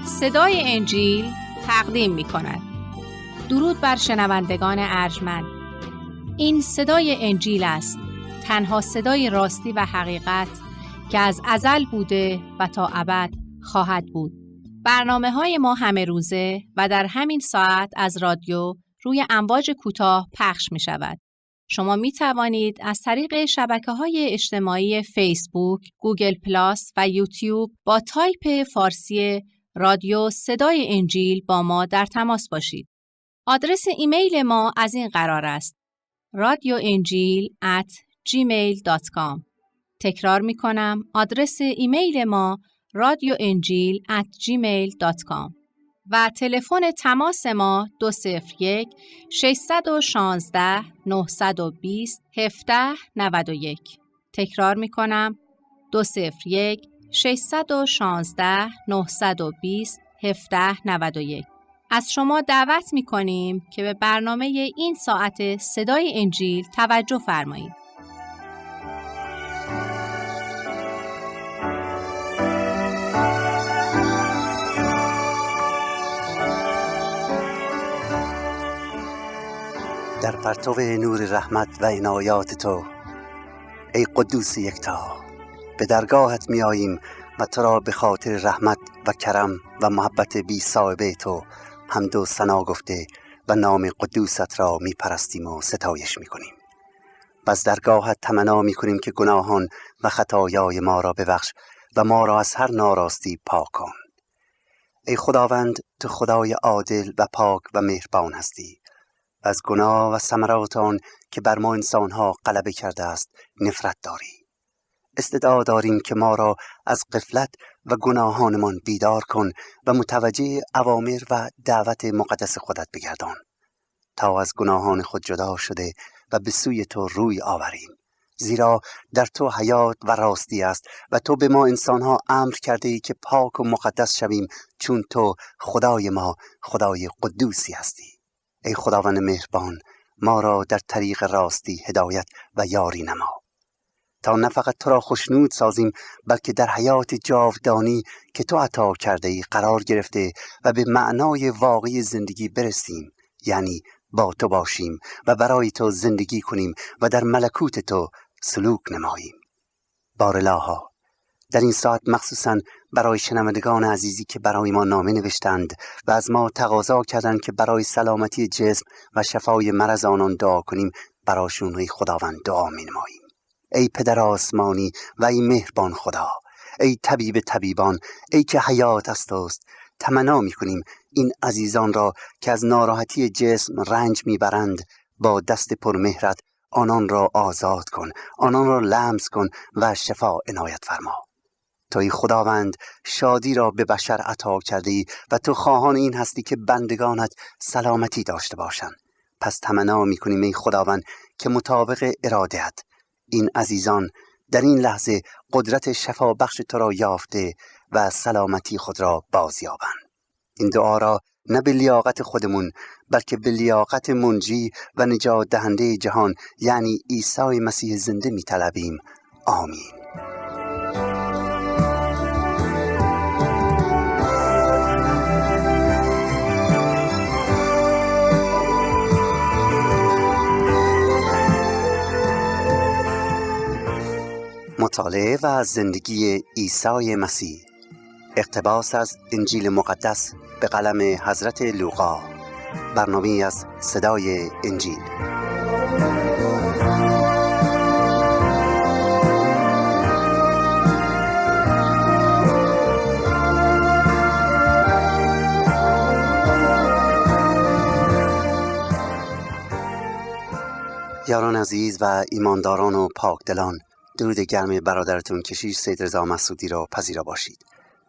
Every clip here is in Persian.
صدای انجیل تقدیم می کند. درود بر شنوندگان ارجمند. این صدای انجیل است، تنها صدای راستی و حقیقت که از ازل بوده و تا ابد خواهد بود. برنامه‌های ما همه روزه و در همین ساعت از رادیو روی امواج کوتاه پخش می شود. شما می توانید از طریق شبکه‌های اجتماعی فیسبوک، گوگل پلاس و یوتیوب با تایپ فارسی رادیو صدای انجیل با ما در تماس باشید. آدرس ایمیل ما از این قرار است: radioenjil@gmail.com. تکرار می کنم، آدرس ایمیل ما radioenjil@gmail.com و تلفن تماس ما 201 616 920 1791. تکرار می کنم، 201 616 920 1791. از شما دعوت می کنیم که به برنامه این ساعت صدای انجیل توجه فرمایید. در پرتو نور رحمت و عنایات تو ای قدوس یکتا، به درگاهت می آییم و تو را به خاطر رحمت و کرم و محبت بی سابقه تو حمد و ثنا گفته و نام قدوست را می پرستیم و ستایش می کنیم. و از درگاهت تمنا می کنیم که گناهان و خطایای ما را ببخش و ما را از هر ناراستی پاک کن. ای خداوند، تو خدای عادل و پاک و مهربان هستی. از گناه و ثمرات آن که بر ما انسانها غلبه کرده است نفرت داری. استدعا داریم که ما را از غفلت و گناهانمان بیدار کن و متوجه اوامر و دعوت مقدس خودت بگردان، تا از گناهان خود جدا شده و به سوی تو روی آوریم. زیرا در تو حیات و راستی است و تو به ما انسانها امر کرده ای که پاک و مقدس شویم، چون تو خدای ما خدای قدوسی هستی. ای خداوند مهربان، ما را در طریق راستی هدایت و یاری نما، تا نه فقط تو را خوشنود سازیم، بلکه در حیات جاودانی که تو عطا کرده ای قرار گرفته و به معنای واقعی زندگی برسیم، یعنی با تو باشیم و برای تو زندگی کنیم و در ملکوت تو سلوک نماییم. بارالها، در این ساعت مخصوصاً برای شنوندگان عزیزی که برای ما نامه نوشتند و از ما تقاضا کردند که برای سلامتی جسم و شفای مرض آنان دعا کنیم، براشون ای خداوند دعا می‌نماییم. ای پدر آسمانی و ای مهربان خدا، ای طبیب طبیبان، ای که حیات از توست، تمنا می‌کنیم این عزیزان را که از ناراحتی جسم رنج می‌برند با دست پرمهرت آنان را آزاد کن، آنان را لمس کن و شفا عنایت فرما. توی خداوند شادی را به بشر عطا کردی و تو خواهان این هستی که بندگانت سلامتی داشته باشند. پس تمنا می‌کنیم ای خداوند که مطابق اراده‌ات این عزیزان در این لحظه قدرت شفا بخش تو را یافته و سلامتی خود را بازیابند. این دعا را نه به لیاقت خودمون، بلکه به لیاقت منجی و نجات دهنده جهان، یعنی عیسی مسیح زنده می‌طلبیم. آمین. مطالعه و زندگی عیسی مسیح، اقتباس از انجیل مقدس به قلم حضرت لوقا، برنامه‌ای از صدای انجیل. یاران عزیز و ایمانداران و پاکدلان، درود گرم برادرتون کشیش سید رضا مسعودی را پذیرا باشید.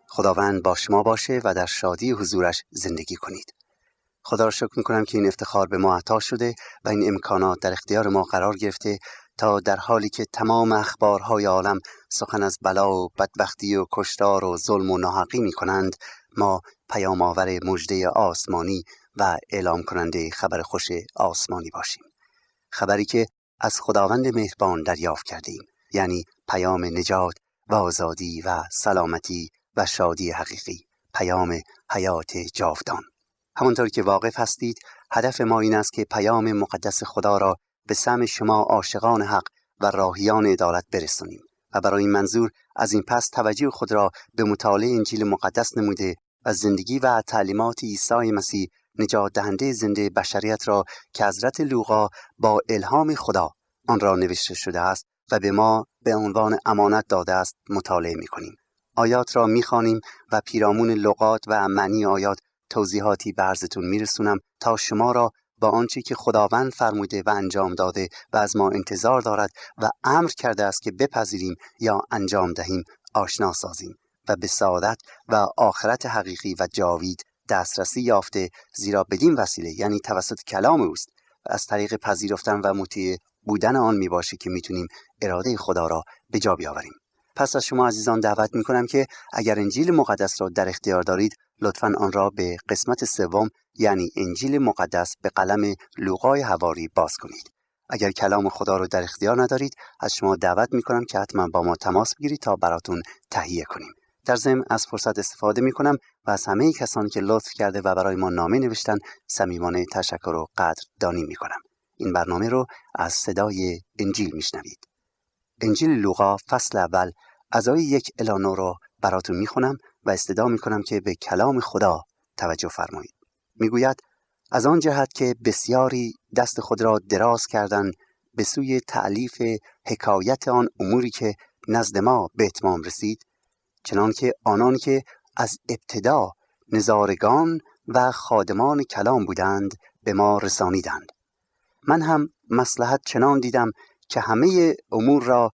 خداوند با شما باشه و در شادی حضورش زندگی کنید. خدا را شکر میکنم که این افتخار به ما عطا شده و این امکانات در اختیار ما قرار گرفته تا در حالی که تمام اخبارهای عالم سخن از بلا و بدبختی و کشتار و ظلم و ناحقی میکنند، ما پیام آور مژده آسمانی و اعلام کننده خبر خوش آسمانی باشیم. خبری که از خداوند مهربان دریافت کردیم، یعنی پیام نجات و آزادی و سلامتی و شادی حقیقی. پیام حیات جاودان. همانطور که واقف هستید، هدف ما این است که پیام مقدس خدا را به سمع شما عاشقان حق و راهیان عدالت برسانیم و برای این منظور از این پس توجه خود را به مطالعه انجیل مقدس نموده و زندگی و تعلیمات عیسی مسیح نجات دهنده زنده بشریت را که حضرت لوقا با الهام خدا آن را نوشته شده است و به ما به عنوان امانت داده است مطالعه می‌کنیم. آیات را می‌خوانیم و پیرامون لغات و معنی آیات توضیحاتی به عرضتون میرسونم تا شما را با آنچه که خداوند فرموده و انجام داده و از ما انتظار دارد و امر کرده است که بپذیریم یا انجام دهیم آشنا سازیم و به سعادت و آخرت حقیقی و جاوید دسترسی یافته، زیرا بدین وسیله یعنی توسط کلام اوست و از طریق پذیرفتن و مطیع بودن آن میباشه که میتونیم اراده خدا را به جا بیاوریم. پس از شما عزیزان دعوت میکنم که اگر انجیل مقدس را در اختیار دارید لطفاً آن را به قسمت سوم یعنی انجیل مقدس به قلم لوقای حواری باز کنید. اگر کلام خدا را در اختیار ندارید از شما دعوت میکنم که حتما با ما تماس بگیرید تا براتون تهیه کنیم. در ضمن از فرصت استفاده میکنم و از همه کسانی که لطف کرده و برای ما نامه نوشتن صمیمانه تشکر و قدردانی میکنم. این برنامه رو از صدای انجیل میشنوید. انجیل لوقا فصل اول از آیه 1 الی 9 رو براتون میخونم و استدعا میکنم که به کلام خدا توجه فرمایید. میگوید از آن جهت که بسیاری دست خود را دراز کردند به سوی تألیف حکایت آن اموری که نزد ما به اتمام رسید، چنان که آنان که از ابتدا نظارگان و خادمان کلام بودند به ما رسانیدند. من هم مصلحت چنان دیدم که همه امور را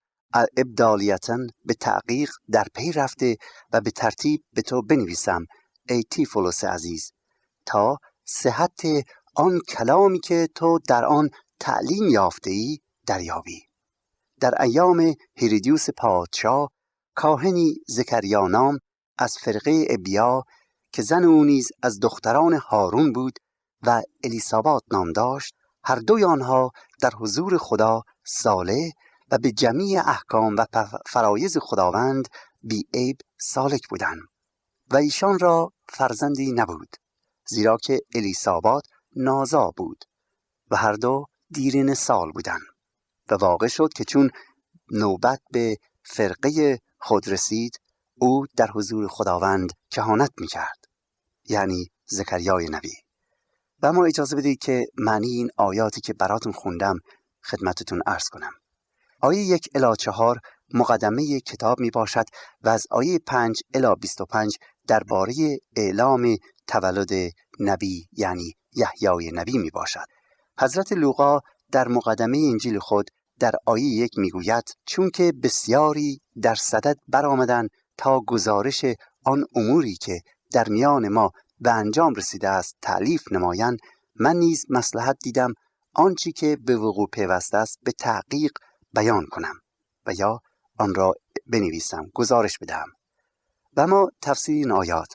ابدالیتاً به تحقیق در پی رفته و به ترتیب به تو بنویسم ای تیفولوس عزیز، تا صحت آن کلامی که تو در آن تعلیم یافته ای دریابی. در ایام هیرودیوس پادشاه کاهنی زکریا نام از فرقه ابیا که زن او نیز از دختران هارون بود و الیسابات نام داشت، هر دوی آنها در حضور خدا صالح و به جمیع احکام و فرایض خداوند بی عیب سالک بودند و ایشان را فرزندی نبود، زیرا که الیسابات نازا بود و هر دو دیرین سال بودند. و واقع شد که چون نوبت به فرقه خود رسید او در حضور خداوند کهانت می‌کرد، یعنی زکریای نبی. و اما اجازه بدید که معنی این آیاتی که براتون خوندم خدمتتون عرض کنم. آیه 1 الی 4 مقدمه کتاب می باشد و از آیه 5 الی 25 درباره اعلام تولد نبی یعنی یحیای نبی می باشد. حضرت لوقا در مقدمه انجیل خود در آیه 1 می گوید چون که بسیاری در صدد برآمدند تا گزارش آن اموری که در میان ما به انجام رسیده است تألیف نمایند، من نیز مصلحت دیدم آنچه که به وقوع پیوسته است به تحقیق بیان کنم و یا آن را بنویسم، گزارش بدهم. و ما تفسیر این آیات،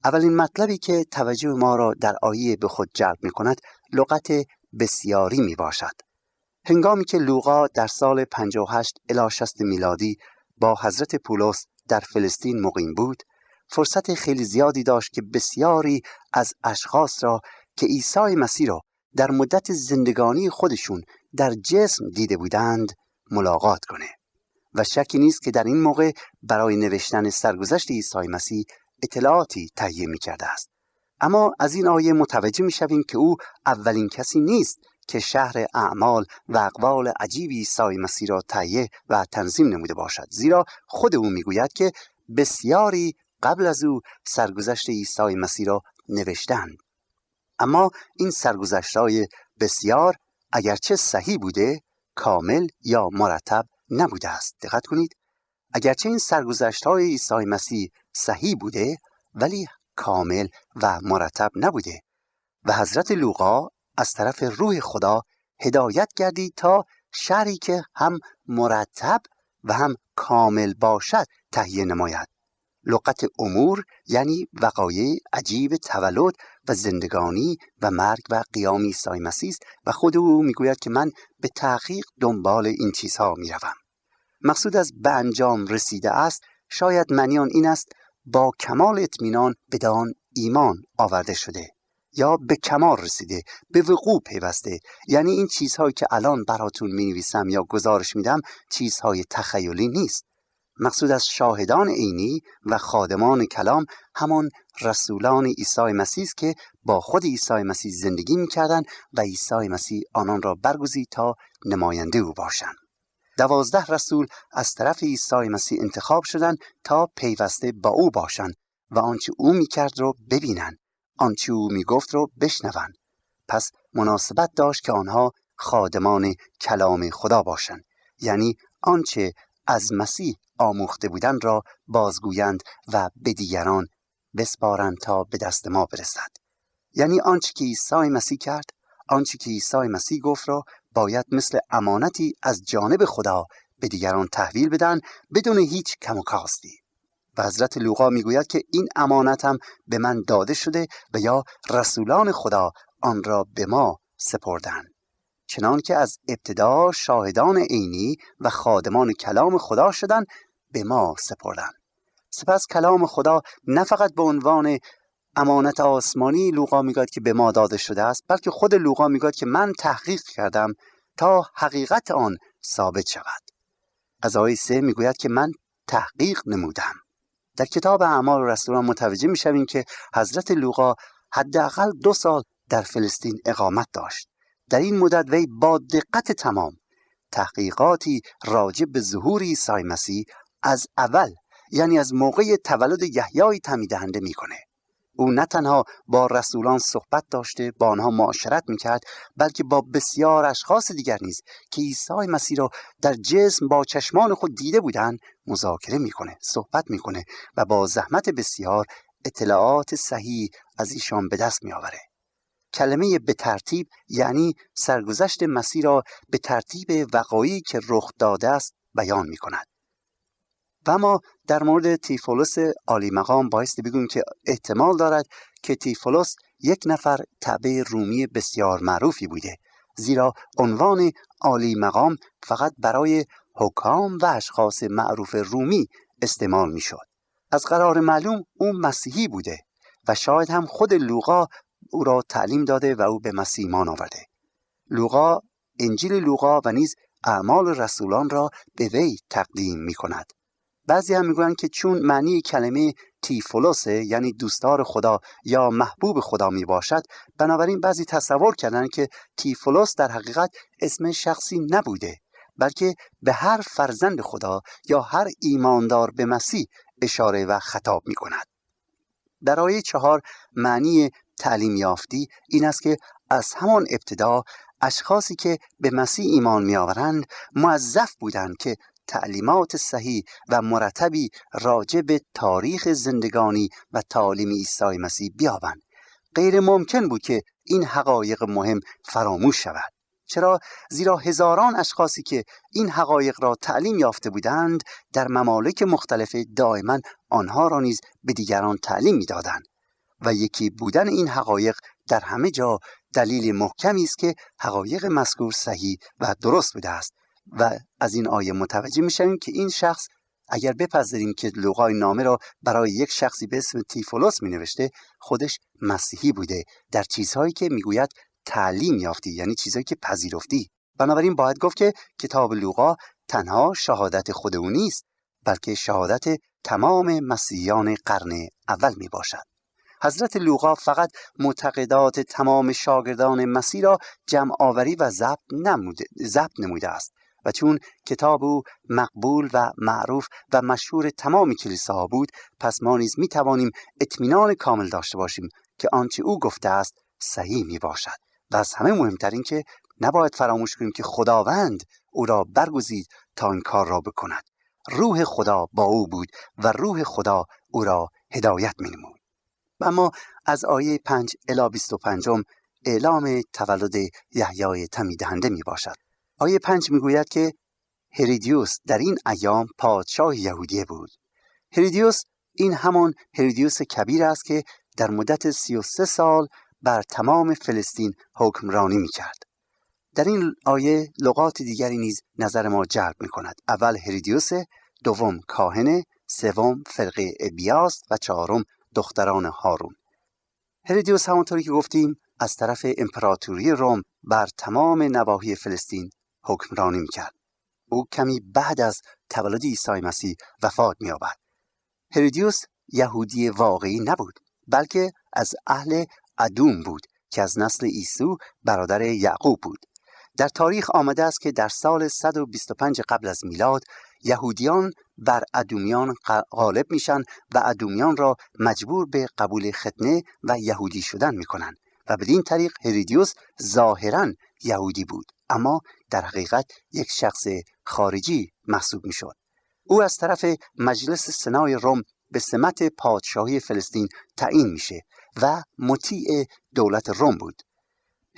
اولین مطلبی که توجه ما را در آیه به خود جلب می کند لغت بسیاری می باشد. هنگامی که لوقا در سال 58 الی 60 میلادی با حضرت پولس در فلسطین مقیم بود، فرصت خیلی زیادی داشت که بسیاری از اشخاص را که عیسی مسیح را در مدت زندگانی خودشون در جسم دیده بودند ملاقات کنه و شکی نیست که در این موقع برای نوشتن سرگذشت عیسی مسیح اطلاعاتی تهیه می کرده است. اما از این آیه متوجه می شویم که او اولین کسی نیست که شرح اعمال و اقوال عجیب عیسی مسیح را تهیه و تنظیم نموده باشد، زیرا خود او می گوید که بسیاری قبل از او سرگذشت عیسی مسیح را نوشتند. اما این سرگذشت‌های بسیار اگرچه صحیح بوده، کامل یا مرتب نبوده است. دقت کنید، اگرچه این سرگذشت‌های عیسی مسیح صحیح بوده ولی کامل و مرتب نبوده و حضرت لوقا از طرف روح خدا هدایت گردید تا شرحی که هم مرتب و هم کامل باشد تهیه نماید. لغت امور یعنی وقایع عجیب تولد و زندگانی و مرگ و قیام عیسی مسیح است و خود او میگوید که من به تحقیق دنبال این چیزها میروم. مقصود از به انجام رسیده است شاید معنی آن این است با کمال اطمینان بدان ایمان آورده شده یا به کمال رسیده، به وقوع پیوسته. یعنی این چیزهایی که الان براتون می‌نویسم یا گزارش میدم چیزهای تخیلی نیست. مقصود از شاهدان عینی و خادمان کلام همان رسولان عیسی مسیح است که با خود عیسی مسیح زندگی می‌کردند و عیسی مسیح آنان را برگزید تا نماینده او باشند. 12 رسول از طرف عیسی مسیح انتخاب شدند تا پیوسته با او باشند و آنچه او می‌کرد رو ببینند، آنچه او میگفت رو بشنوند. پس مناسبت داشت که آنها خادمان کلام خدا باشند، یعنی آنچه از مسیح آموخته بودند را بازگویند و به دیگران بسپارند تا به دست ما برسد. یعنی آنچه که عیسی مسیح کرد، آنچه که عیسی مسیح گفت را باید مثل امانتی از جانب خدا به دیگران تحویل بدن بدون هیچ کم و کاستی. و حضرت لوقا میگوید که این امانت هم به من داده شده و یا رسولان خدا آن را به ما سپردند، چنان که از ابتدا شاهدان عینی و خادمان کلام خدا شدند به ما سپردند. سپس کلام خدا نه فقط به عنوان امانت آسمانی لوقا میگوید که به ما داده شده است، بلکه خود لوقا میگوید که من تحقیق کردم تا حقیقت آن ثابت شود. از آیه 3 میگوید که من تحقیق نمودم. در کتاب اعمال رسولان متوجه میشویم که حضرت لوقا حداقل 2 سال در فلسطین اقامت داشت. در این مدت وی با دقت تمام تحقیقاتی راجع به ظهور عیسی مسیح از اول، یعنی از موقع تولد یحیای تعمیددهنده میکنه. او نه تنها با رسولان صحبت داشته، با آنها معاشرت میکرد، بلکه با بسیار اشخاص دیگر نیز که عیسی مسیح را در جسم با چشمان خود دیده بودند مذاکره میکنه، صحبت میکنه و با زحمت بسیار اطلاعات صحیح از ایشان به دست میآوره. کلمه به ترتیب یعنی سرگذشت مسیح را به ترتیب وقایعی که رخ داده است بیان میکند. و ما در مورد تیفولوس عالی مقام بایستی بگوییم که احتمال دارد که تیفولوس یک نفر تبع رومی بسیار معروفی بوده، زیرا عنوان عالی مقام فقط برای حکام و اشخاص معروف رومی استعمال می شد. از قرار معلوم او مسیحی بوده و شاید هم خود لوقا او را تعلیم داده و او به مسیح ایمان آورده. لوقا انجیل لوقا و نیز اعمال رسولان را به وی تقدیم می کند. بعضی هم میگویند که چون معنی کلمه تیفولوس یعنی دوستدار خدا یا محبوب خدا می باشد، بنابراین بعضی تصور کردند که تیفولوس در حقیقت اسم شخصی نبوده، بلکه به هر فرزند خدا یا هر ایماندار به مسیح اشاره و خطاب می کند. در آیه 4 معنی تعلیم یافتی این است که از همان ابتدا اشخاصی که به مسیح ایمان می آورند موظف بودند که تعلیمات صحیح و مرتبی راجع به تاریخ زندگانی و تعالیم عیسی مسیح بیابند. غیر ممکن بود که این حقایق مهم فراموش شود. چرا؟ زیرا هزاران اشخاصی که این حقایق را تعلیم یافته بودند در ممالک مختلف دائما آنها را نیز به دیگران تعلیم می‌دادند و یکی بودن این حقایق در همه جا دلیل محکمی است که حقایق مذکور صحیح و درست بوده است. و از این آیه متوجه میشیم که این شخص، اگر بپذیریم که لوقا این نامه را برای یک شخصی به اسم تیفولوس می نوشته، خودش مسیحی بوده در چیزهایی که میگوید تعلیم یافتی، یعنی چیزهایی که پذیرفتی. بنابراین باید گفت که کتاب لوقا تنها شهادت خود او نیست، بلکه شهادت تمام مسیحیان قرن اول می باشد. حضرت لوقا فقط معتقدات تمام شاگردان مسیح را جمع آوری و ضبط نموده است و چون کتاب او مقبول و معروف و مشهور تمام کلیساها بود، پس ما نیز می توانیم اطمینان کامل داشته باشیم که آنچه او گفته است صحیح می باشد. و از همه مهمتر این که نباید فراموش کنیم که خداوند او را برگزید تا این کار را بکند. روح خدا با او بود و روح خدا او را هدایت می نمود. و اما از آیه 5 الی 25 اعلام تولد یحیای تعمیددهنده می باشد. آیه 5 می گوید که هرودیوس در این ایام پادشاه یهودیه بود. هرودیوس این همان هرودیوس کبیر است که در مدت 33 سال بر تمام فلسطین حکمرانی می کرد. در این آیه لغات دیگری نیز نظر ما جلب می کند. اول هرودیوس، دوم کاهن، سوم فرقه ابیاس و چهارم دختران هارون. هرودیوس همونطوری که گفتیم از طرف امپراتوری روم بر تمام نواحی فلسطین حکمرانی میکرد. او کمی بعد از تولد عیسی مسیح وفات می‌یابد. هرودیوس یهودی واقعی نبود، بلکه از اهل ادوم بود که از نسل عیسی برادر یعقوب بود. در تاریخ آمده است که در سال 125 قبل از میلاد یهودیان بر ادومیان غالب میشن و ادومیان را مجبور به قبول ختنه و یهودی شدن میکنن و بدین طریق هرودیوس ظاهراً یهودی بود، اما در حقیقت یک شخص خارجی محسوب میشد. او از طرف مجلس سنای روم به سمت پادشاهی فلسطین تعیین میشه و مطیع دولت روم بود.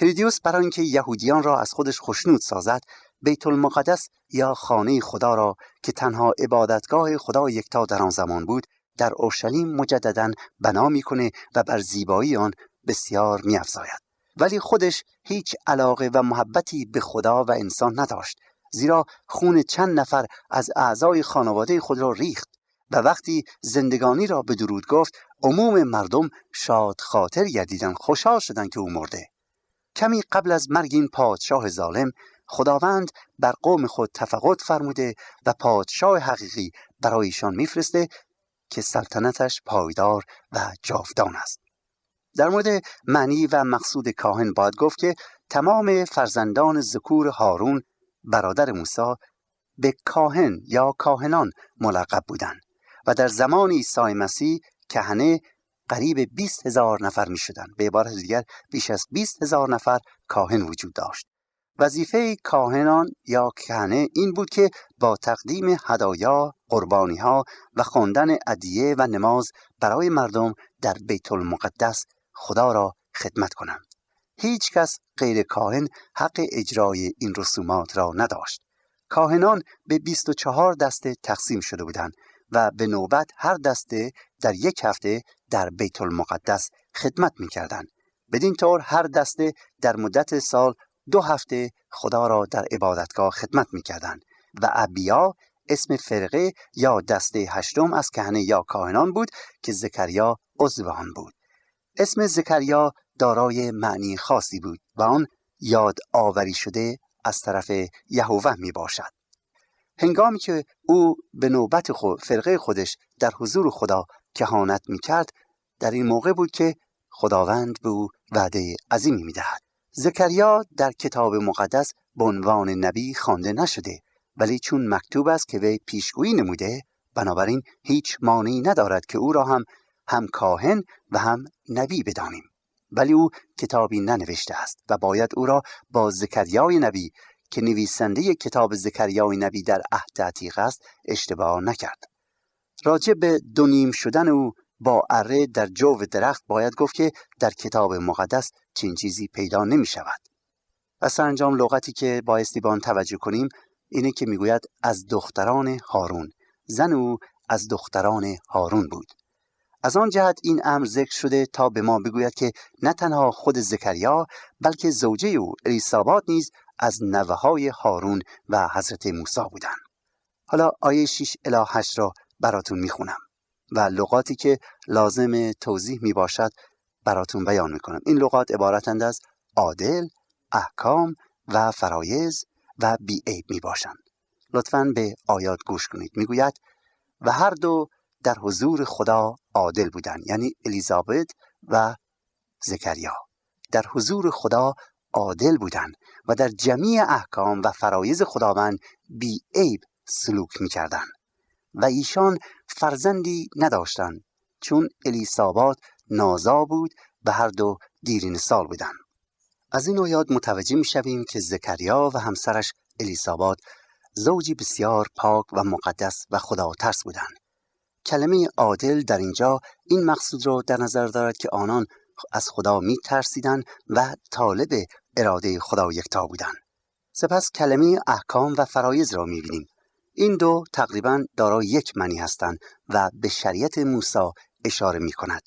هرودیوس برای اینکه یهودیان را از خودش خوشنود سازد، بیت المقدس یا خانه خدا را که تنها عبادتگاه خدا یکتا در آن زمان بود در اورشلیم مجددا بنا میکنه و بر زیبایی آن بسیار میافزاید. ولی خودش هیچ علاقه و محبتی به خدا و انسان نداشت، زیرا خون چند نفر از اعضای خانواده خود را ریخت و وقتی زندگانی را به درود گفت، عموم مردم شاد خاطر گردیدند، خوشحال شدند که او مرده. کمی قبل از مرگ این پادشاه ظالم، خداوند بر قوم خود تفقد فرموده و پادشاه حقیقی برای ایشان میفرسته که سلطنتش پایدار و جاودان است. در مورد معنی و مقصود کاهن باید گفت که تمام فرزندان ذکور هارون برادر موسی به کاهن یا کاهنان ملقب بودند و در زمان عیسی مسیح کهنه قریب 20,000 نفر می شدن. به عبارت دیگر بیش از 20,000 نفر کاهن وجود داشت. وظیفه کاهنان یا کهنه این بود که با تقدیم هدایا، قربانی ها و خواندن ادعیه و نماز برای مردم در بیت المقدس خدا را خدمت کنند. هیچ کس غیر کاهن حق اجرای این رسومات را نداشت. کاهنان به 24 دسته تقسیم شده بودند و به نوبت هر دسته در یک هفته در بیت المقدس خدمت می‌کردند. بدین طور هر دسته در مدت سال 2 هفته خدا را در عبادتگاه خدمت می‌کردند و ابیا اسم فرقه یا دسته هشتم از کهنه یا کاهنان بود که زکریا عضو آن بود. اسم زکریا دارای معنی خاصی بود و آن یاد آوری شده از طرف یهوه می باشد. هنگامی که او به نوبت فرقه خودش در حضور خدا کهانت می کرد، در این موقع بود که خداوند به او وعده عظیمی می دهد. زکریا در کتاب مقدس به عنوان نبی خوانده نشده، ولی چون مکتوب است که وی پیشگویی نموده، بنابراین هیچ مانعی ندارد که او را هم کاهن و هم نبی بدانیم. ولی او کتابی ننوشته است و باید او را با زکریای نبی که نویسنده کتاب زکریای نبی در عهد عتیق است اشتباه نکرد. راجع به دونیم شدن او با اره در جو درخت باید گفت که در کتاب مقدس چنین چیزی پیدا نمی شود. و سرانجام لغتی که بایستی به آن توجه کنیم اینه که میگوید از دختران هارون. زن او از دختران هارون بود. از آن جهت این امر ذکر شده تا به ما بگوید که نه تنها خود زکریا بلکه زوجه او الیسابات نیز از نوه‌های هارون و حضرت موسی بودند. حالا آیه 6 الی 8 را براتون میخونم و لغاتی که لازم توضیح میباشد براتون بیان میکنم. این لغات عبارتند از عادل، احکام و فرایض و بی‌عیب میباشند. لطفاً به آیات گوش کنید. میگوید و هر دو در حضور خدا عادل بودند، یعنی الیزابت و زکریا در حضور خدا عادل بودند و در جمیع احکام و فرایض خداوند بی‌عیب سلوک می‌کردند و ایشان فرزندی نداشتند چون الیسابات نازا بود و هر دو دیرین سال بودند. از این آیات متوجه می‌شویم که زکریا و همسرش الیسابات زوجی بسیار پاک و مقدس و خدا ترس بودند. کلمه عادل در اینجا این مقصود را در نظر دارد که آنان از خدا می ترسیدند و طالب اراده خدا یکتا بودند. سپس کلمه احکام و فرایض را می بینیم. این دو تقریباً دارای یک معنی هستند و به شریعت موسی اشاره می کند.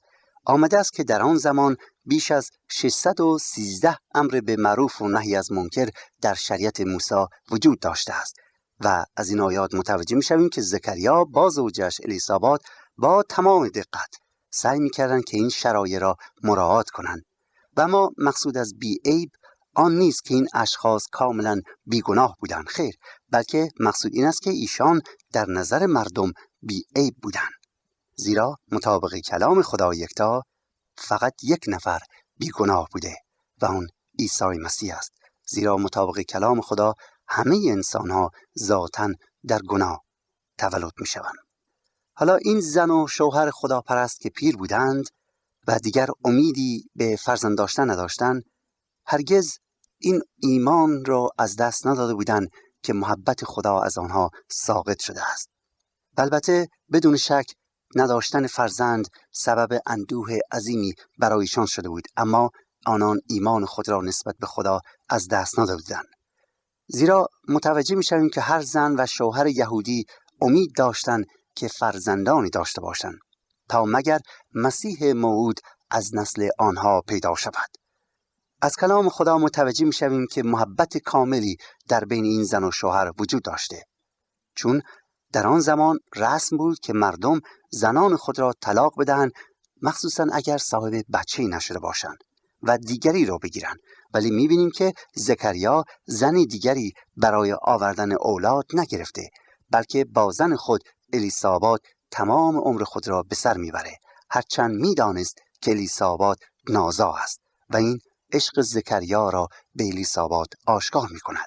آمده است که در آن زمان بیش از 613 امر به معروف و نهی از منکر در شریعت موسی وجود داشته است. و از این آیات متوجه میشویم که زکریا با زوجش الیسابات با تمام دقت سعی میکردند که این شرایط را مراعات کنند و ما مقصود از بی عیب آن نیست که این اشخاص کاملا بیگناه بودند، خیر، بلکه مقصود این است که ایشان در نظر مردم بی عیب بودند، زیرا مطابق کلام خدا یکتا فقط یک نفر بیگناه بوده و اون عیسی مسیح است. زیرا مطابق کلام خدا همه انسان ها ذاتاً در گناه تولد می شوند. حالا این زن و شوهر خداپرست که پیر بودند و دیگر امیدی به فرزند داشتن نداشتند، هرگز این ایمان را از دست نداده بودند که محبت خدا از آنها ساقط شده است. البته بدون شک نداشتن فرزند سبب اندوه عظیمی برایشان شده بود، اما آنان ایمان خود را نسبت به خدا از دست نداده بودند. زیرا متوجه می‌شویم که هر زن و شوهر یهودی امید داشتند که فرزندانی داشته باشند تا مگر مسیح موعود از نسل آنها پیدا شود. از کلام خدا متوجه می‌شویم که محبت کاملی در بین این زن و شوهر وجود داشته، چون در آن زمان رسم بود که مردم زنان خود را طلاق بدهند، مخصوصاً اگر صاحب بچه‌ای نشده باشند و دیگری را بگیرند. ولی می‌بینیم که زکریا زنی دیگری برای آوردن اولاد نگرفته، بلکه با زن خود الیسابات تمام عمر خود را به سر میبره، هرچند میدانست که الیسابات نازا است و این عشق زکریا را به الیسابات آشکار میکند.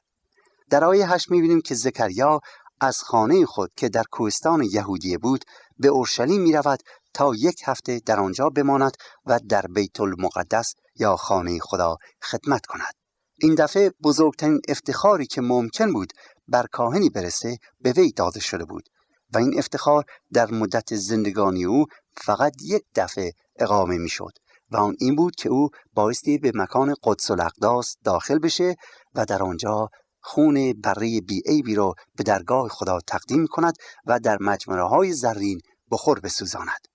در آیه 8 میبینیم که زکریا از خانه خود که در کوهستان یهودیه بود به اورشلیم میرود تا 1 هفته در آنجا بماند و در بیت المقدس یا خانه خدا خدمت کند. این دفعه بزرگترین افتخاری که ممکن بود بر کاهنی برسه به وی داده شده بود و این افتخار در مدت زندگانی او فقط 1 دفعه اقامه می شد و آن این بود که او بایستی به مکان قدس الاقداس داخل بشه و در آنجا خون بره بیعیبی را به درگاه خدا تقدیم کند و در مجمره های زرین بخور بسوزاند.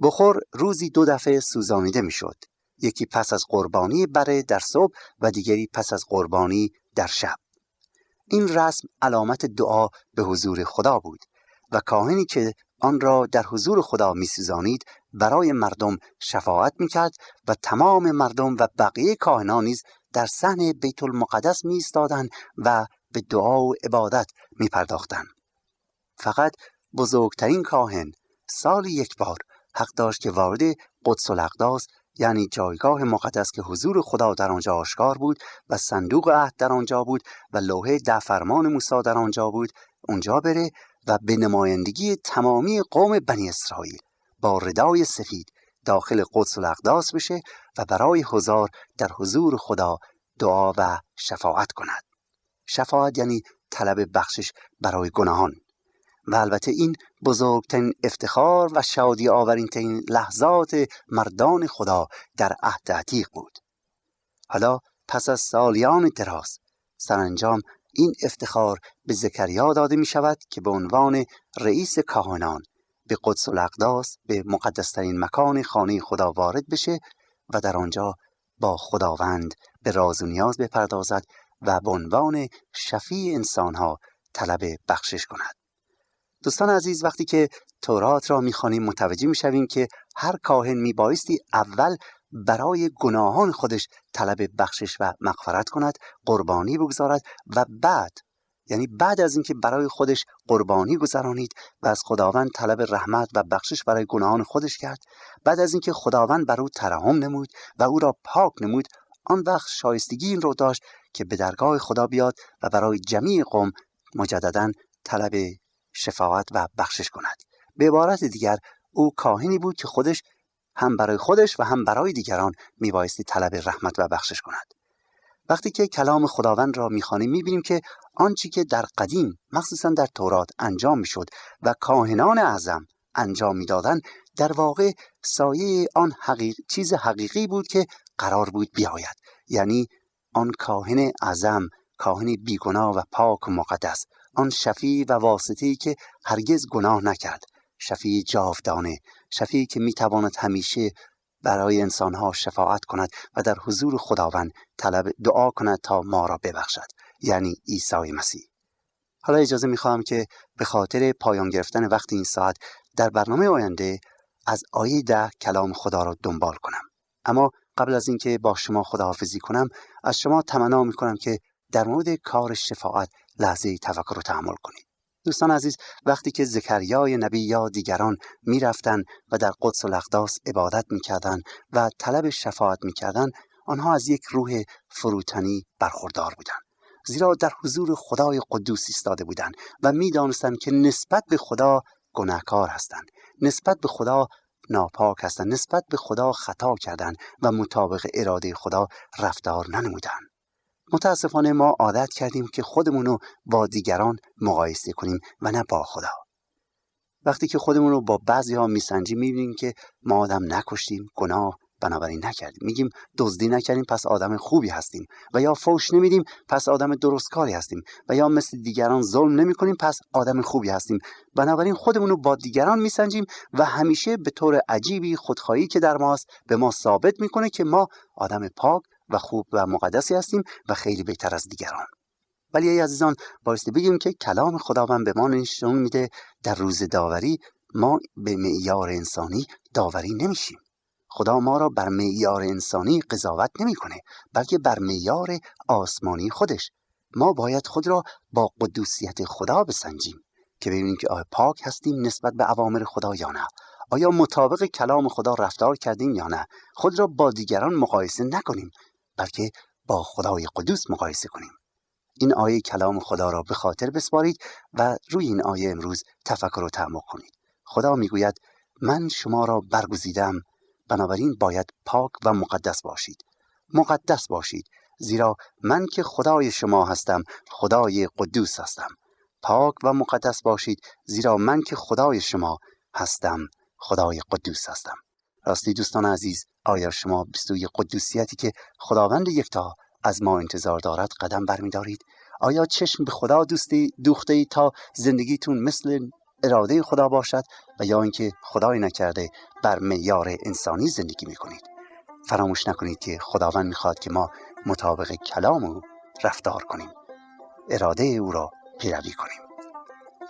بخور روزی 2 دفعه سوزانیده می شد، یکی پس از قربانی بره در صبح و دیگری پس از قربانی در شب. این رسم علامت دعا به حضور خدا بود و کاهنی که آن را در حضور خدا می سوزانید برای مردم شفاعت می کرد و تمام مردم و بقیه کاهنان نیز در صحن بیت المقدس می ایستادند و به دعا و عبادت می پرداختند. فقط بزرگترین کاهن سالی 1 بار حق داشت که وارد قدس الاقداس، یعنی جایگاه مقدس که حضور خدا در آنجا آشکار بود و صندوق عهد در آنجا بود و لوحه 10 فرمان موسی در آنجا بود، اونجا بره و به نمایندگی تمامی قوم بنی اسرائیل با ردای سفید داخل قدس الاقداس بشه و برای حضار در حضور خدا دعا و شفاعت کند. شفاعت یعنی طلب بخشش برای گناهان. و البته این بزرگترین افتخار و شادی آورین‌ترین لحظات مردان خدا در عهد عتیق بود. حالا پس از سالیان دراز سرانجام این افتخار به زکریا داده می شود که به عنوان رئیس کاهنان به قدس الاقداس، به مقدسترین مکان خانه خدا وارد بشه و در آنجا با خداوند به راز و نیاز بپردازد و به عنوان شفیع انسانها طلب بخشش کند. دوستان عزیز، وقتی که تورات را می‌خوانیم متوجه می‌شویم که هر کاهن میبایستی اول برای گناهان خودش طلب بخشش و مغفرت کند، قربانی بگذارد و بعد از اینکه برای خودش قربانی گذرانید و از خداوند طلب رحمت و بخشش برای گناهان خودش کرد، بعد از اینکه خداوند بر او ترحم نمود و او را پاک نمود، آن وقت شایستگی این رو داشت که به درگاه خدا بیاد و برای جمیع قوم مجدداً طلب شفاعت و بخشش کند. به عبارت دیگر او کاهنی بود که خودش هم برای خودش و هم برای دیگران میبایستی طلب رحمت و بخشش کند. وقتی که کلام خداوند را میخوانیم میبینیم که آنچه که در قدیم مخصوصا در تورات انجام میشد و کاهنان اعظم انجام میدادند در واقع سایه آن چیز حقیقی بود که قرار بود بیاید، یعنی آن کاهن اعظم، کاهن بیگناه و پاک و مقدس، آن شفیع و واسطه‌ای که هرگز گناه نکرد، شفیع جاودانه، شفیعی که میتواند همیشه برای انسانها شفاعت کند و در حضور خداوند طلب دعا کند تا ما را ببخشد، یعنی عیسی مسیح. حالا اجازه میخوام که به خاطر پایان گرفتن وقت این ساعت در برنامه آینده از آیه 10 کلام خدا را دنبال کنم. اما قبل از اینکه با شما خداحافظی کنم، از شما تمنا میکنم که در مورد کار شفاعت لحظه تفکر و تأمل کنید. دوستان عزیز، وقتی که زکریای نبی یا دیگران میرفتن و در قدس الاقداس عبادت میکردن و طلب شفاعت میکردن، آنها از یک روح فروتنی برخوردار بودند، زیرا در حضور خدای قدوس ایستاده بودند و میدانستند که نسبت به خدا گناهکار هستند، نسبت به خدا ناپاک هستند، نسبت به خدا خطا کردند و مطابق اراده خدا رفتار ننمودند. متاسفانه ما عادت کردیم که خودمون رو با دیگران مقایسه کنیم و نه با خدا. وقتی که خودمون رو با بعضی ها میسنجیم میبینیم که ما آدم نکشتیم، گناه بنابراین نکردیم، میگیم دزدی نکردیم پس آدم خوبی هستیم، و یا فحش نمیدیم پس آدم درستکاری هستیم، و یا مثل دیگران ظلم نمی کنیم پس آدم خوبی هستیم. بنابراین خودمون رو با دیگران میسنجیم و همیشه به طور عجیبی خودخواهی که در ماست به ما ثابت میکنه که ما آدم پاک و خوب و مقدسی هستیم و خیلی بهتر از دیگران. ولی ای عزیزان، بایستی بگیم که کلام خداوند به ما نشون میده در روز داوری ما به معیار انسانی داوری نمیشیم. خدا ما را بر معیار انسانی قضاوت نمیکنه، بلکه بر معیار آسمانی خودش. ما باید خود را با قدوسیت خدا بسنجیم که ببینیم که آیا پاک هستیم نسبت به اوامر خدا یا نه، آیا مطابق کلام خدا رفتار کردیم یا نه. خود را با دیگران مقایسه نکنیم، بلکه با خدای قدوس مقایسه کنیم. این آیه کلام خدا را به خاطر بسپارید و روی این آیه امروز تفکر و تأمل کنید. خدا میگوید من شما را برگزیدم، بنابراین باید پاک و مقدس باشید. مقدس باشید، زیرا من که خدای شما هستم، خدای قدوس هستم. پاک و مقدس باشید، زیرا من که خدای شما هستم، خدای قدوس هستم. راستی دوستان عزیز، آیا شما به سوی قدوسیتی که خداوند یکتا از ما انتظار دارد قدم برمی‌دارید؟ آیا چشم به خدا دوخته ای تا زندگیتون مثل اراده خدا باشد، و یا اینکه خدای نکرده بر معیار انسانی زندگی میکنید؟ فراموش نکنید که خداوند میخواد که ما مطابق کلام او رفتار کنیم، اراده او را پیروی کنیم.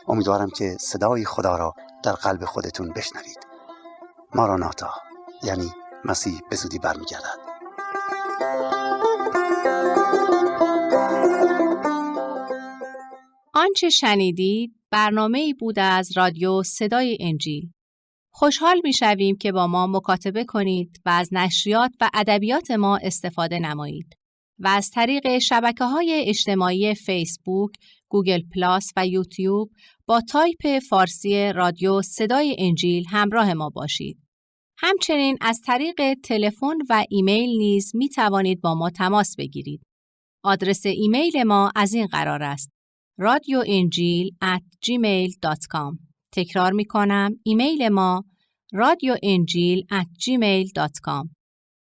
امیدوارم که صدای خدا را در قلب خودتون بشنوید. ماراناتا، یعنی مسیح به زودی برمیگردد. آنچه شنیدید برنامه‌ای بود از رادیو صدای انجیل. خوشحال می‌شویم که با ما مکاتبه کنید و از نشریات و ادبیات ما استفاده نمایید و از طریق شبکه‌های اجتماعی فیسبوک، گوگل پلاس و یوتیوب با تایپ فارسی رادیو صدای انجیل همراه ما باشید. همچنین از طریق تلفن و ایمیل نیز می‌توانید با ما تماس بگیرید. آدرس ایمیل ما از این قرار است: radioenjil@gmail.com. تکرار می کنم، ایمیل ما radioenjil@gmail.com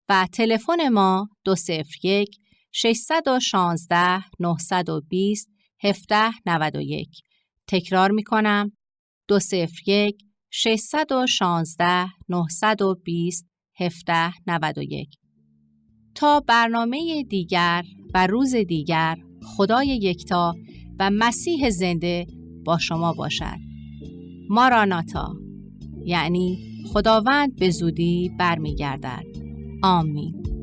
و تلفن ما 201-616-920-1791. تکرار می کنم، 201-616-920-1791. تا برنامه دیگر و روز دیگر، خدای یکتا و مسیح زنده با شما باشد. ماراناتا، یعنی خداوند به زودی برمیگردد. آمین.